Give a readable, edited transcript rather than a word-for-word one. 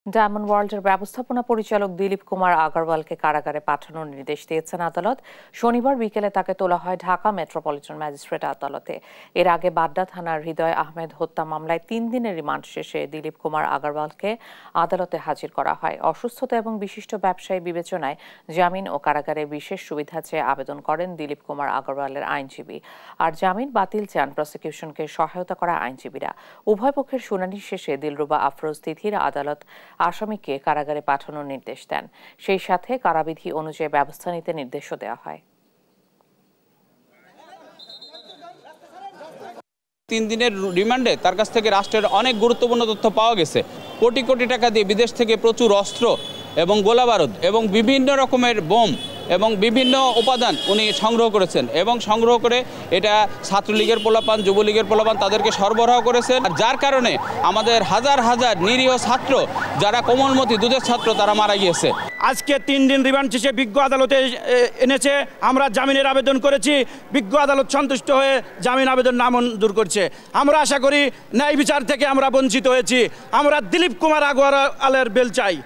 Diamond ওয়ার্ল্ডের ব্যবস্থাপনা পরিচালক দিলীপ কুমার আগরওয়ালকে কারাগারে পাঠানোর নির্দেশ দিয়েছেন আদালত। শনিবার বিকেলে তাকে তোলা হয় ঢাকা মেট্রোপলিটন ম্যাজিস্ট্রেট আদালতে। এর আগে বাড্ডা থানার হৃদয় আহমেদ হত্যা মামলায় 3 দিনের রিমান্ড শেষে দিলীপ কুমার আগরওয়ালকে আদালতে হাজির করা হয়। অসুস্থতা এবং বিশিষ্ট ব্যবসায়ী বিবেচনায় জামিন ও কারাগারে বিশেষ সুবিধা চেয়ে আবেদন করেন দিলীপ কুমার আগরওয়ালের আইনজীবী। আর জামিন বাতিল চান প্রসিকিউশনকে সহায়তা করা আইনজীবীরা। উভয় পক্ষের শুনানি শেষে দিলরুবা আফরোজ তিথির আদালত আসামিকে কারাগারে পাঠানোর নির্দেশ দেন। সেই সাথে কারাবিধি অনুযায়ী ব্যবস্থা নিতে নির্দেশও দেওয়া হয়। 3 দিনের রিমান্ডে তার কাছ থেকে রাষ্ট্রের অনেক গুরুত্বপূর্ণ তথ্য পাওয়া গেছে। কোটি কোটি টাকা দিয়ে বিদেশ থেকে প্রচুর অস্ত্র এবং গোলাবারুদ এবং বিভিন্ন রকমের বোম এবং বিভিন্ন উপাদান উনি সংগ্রহ করেছেন এবং সংগ্রহ করে এটা ছাত্রলীগের পোলাপান, যুবলীগের পোলাপান তাদেরকে সরবরাহ করেছেন। আর যার কারণে আমাদের হাজার হাজার নিরীহ ছাত্র যারা কোমলমতি দুধের ছাত্র তারা মারা গিয়েছে। আজকে 3 দিন রিমান্ড শেষে বিজ্ঞ আদালতে এনেছে। আমরা জামিনের আবেদন করেছি, বিজ্ঞ আদালত সন্তুষ্ট হয়ে জামিন আবেদন নামঞ্জুর করছে। আমরা আশা করি ন্যায় বিচার থেকে আমরা বঞ্চিত হয়েছি। আমরা দিলীপ কুমার আগরওয়ালের বেল চাই।